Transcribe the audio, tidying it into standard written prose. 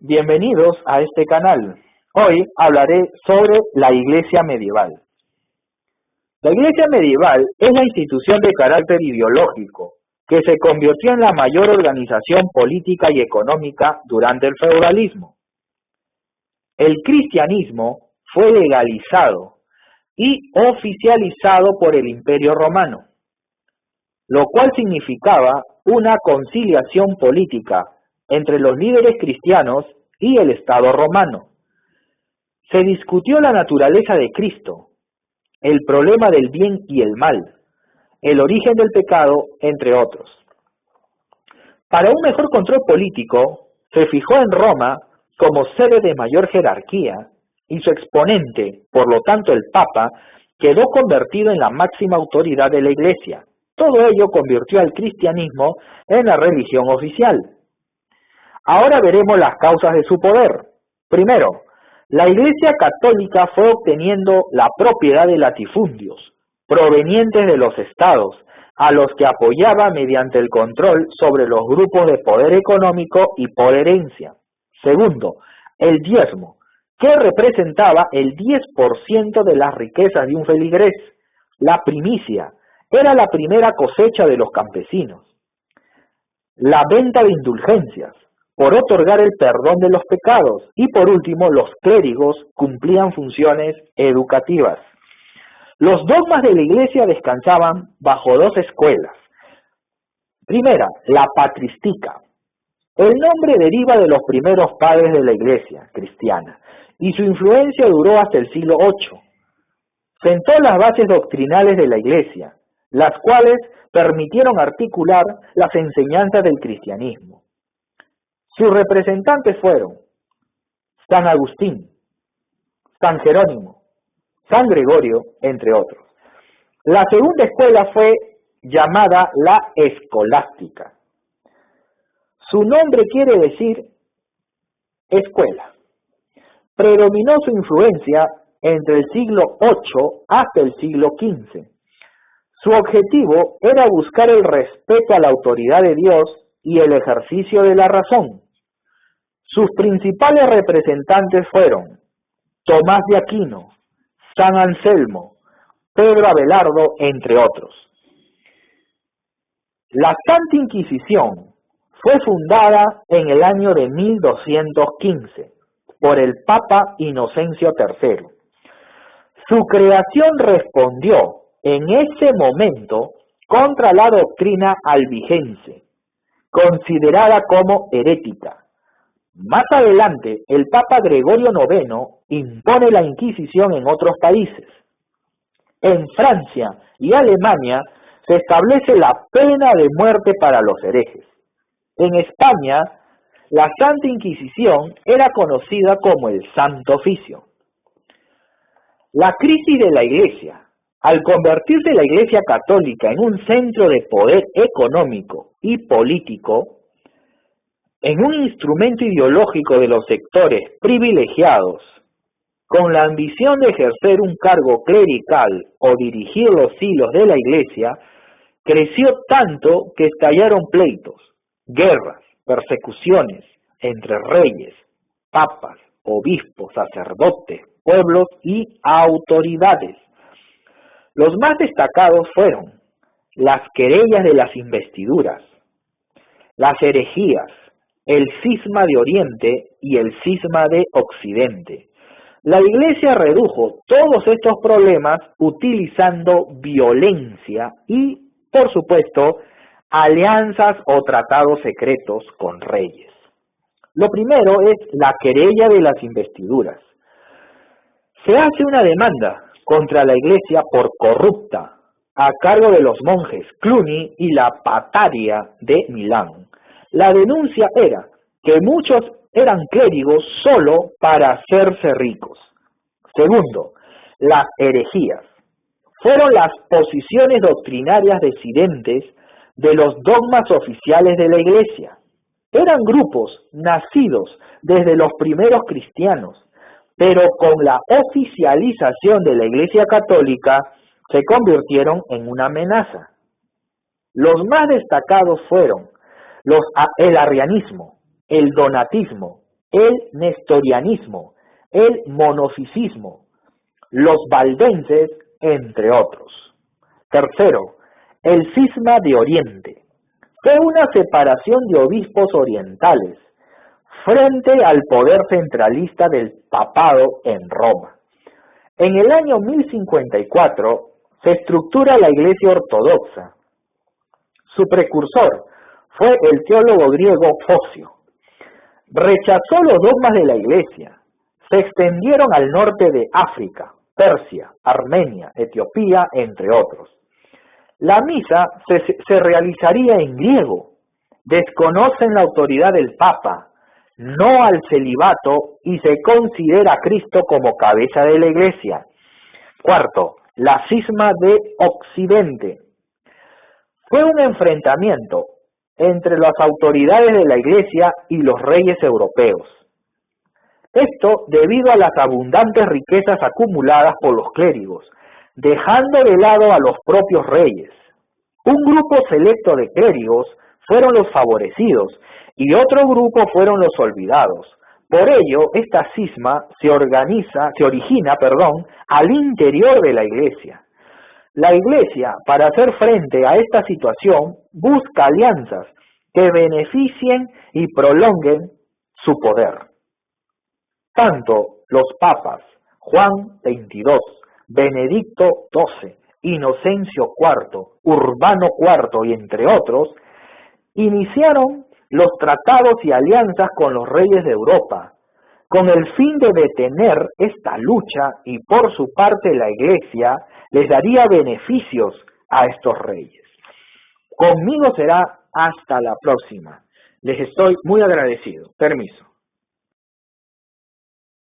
Bienvenidos a este canal. Hoy hablaré sobre la Iglesia medieval. La Iglesia medieval es la institución de carácter ideológico que se convirtió en la mayor organización política y económica durante el feudalismo. El cristianismo fue legalizado y oficializado por el Imperio Romano, lo cual significaba una conciliación política entre los líderes cristianos y el Estado romano. Se discutió la naturaleza de Cristo, el problema del bien y el mal, el origen del pecado, entre otros. Para un mejor control político, se fijó en Roma como sede de mayor jerarquía y su exponente, por lo tanto el Papa, quedó convertido en la máxima autoridad de la Iglesia. Todo ello convirtió al cristianismo en la religión oficial. Ahora veremos las causas de su poder. Primero, la Iglesia católica fue obteniendo la propiedad de latifundios, provenientes de los estados, a los que apoyaba mediante el control sobre los grupos de poder económico y por herencia. Segundo, el diezmo, que representaba el 10% de las riquezas de un feligrés. La primicia era la primera cosecha de los campesinos. La venta de indulgencias, por otorgar el perdón de los pecados, y por último los clérigos cumplían funciones educativas. Los dogmas de la Iglesia descansaban bajo dos escuelas. Primera, la patristica. El nombre deriva de los primeros padres de la Iglesia cristiana y su influencia duró hasta el siglo VIII. Sentó las bases doctrinales de la Iglesia, las cuales permitieron articular las enseñanzas del cristianismo. Sus representantes fueron San Agustín, San Jerónimo, San Gregorio, entre otros. La segunda escuela fue llamada la escolástica. Su nombre quiere decir escuela. Predominó su influencia entre el siglo VIII hasta el siglo XV. Su objetivo era buscar el respeto a la autoridad de Dios y el ejercicio de la razón. Sus principales representantes fueron Tomás de Aquino, San Anselmo, Pedro Abelardo, entre otros. La Santa Inquisición fue fundada en el año de 1215 por el Papa Inocencio III. Su creación respondió en ese momento contra la doctrina albigense, considerada como herética. Más adelante, el Papa Gregorio IX impone la Inquisición en otros países. En Francia y Alemania se establece la pena de muerte para los herejes. En España, la Santa Inquisición era conocida como el Santo Oficio. La crisis de la Iglesia. Al convertirse la Iglesia católica en un centro de poder económico y político, en un instrumento ideológico de los sectores privilegiados, con la ambición de ejercer un cargo clerical o dirigir los hilos de la Iglesia, creció tanto que estallaron pleitos, guerras, persecuciones entre reyes, papas, obispos, sacerdotes, pueblos y autoridades. Los más destacados fueron las querellas de las investiduras, las herejías, el cisma de Oriente y el cisma de Occidente. La Iglesia redujo todos estos problemas utilizando violencia y, por supuesto, alianzas o tratados secretos con reyes. Lo primero es la querella de las investiduras. Se hace una demanda contra la Iglesia por corrupta, a cargo de los monjes Cluny y la Pataria de Milán. La denuncia era que muchos eran clérigos solo para hacerse ricos. Segundo, las herejías. Fueron las posiciones doctrinarias disidentes de los dogmas oficiales de la Iglesia. Eran grupos nacidos desde los primeros cristianos, pero con la oficialización de la Iglesia católica se convirtieron en una amenaza. Los más destacados fueron el arrianismo, el donatismo, el nestorianismo, el monofisismo, los valdenses, entre otros. Tercero, el cisma de Oriente. Fue una separación de obispos orientales frente al poder centralista del papado en Roma. En el año 1054 se estructura la Iglesia Ortodoxa. Su precursor fue el teólogo griego Focio. Rechazó los dogmas de la Iglesia. Se extendieron al norte de África, Persia, Armenia, Etiopía, entre otros. La misa se realizaría en griego. Desconocen la autoridad del Papa, no al celibato y se considera a Cristo como cabeza de la Iglesia. Cuarto, la cisma de Occidente. Fue un enfrentamiento entre las autoridades de la Iglesia y los reyes europeos. Esto debido a las abundantes riquezas acumuladas por los clérigos, dejando de lado a los propios reyes. Un grupo selecto de clérigos fueron los favorecidos y otro grupo fueron los olvidados. Por ello, esta cisma se origina al interior de la Iglesia. La Iglesia, para hacer frente a esta situación, busca alianzas que beneficien y prolonguen su poder. Tanto los papas Juan XXII, Benedicto XII, Inocencio IV, Urbano IV y entre otros, iniciaron los tratados y alianzas con los reyes de Europa, con el fin de detener esta lucha y por su parte la Iglesia les daría beneficios a estos reyes. Conmigo será hasta la próxima. Les estoy muy agradecido. Permiso.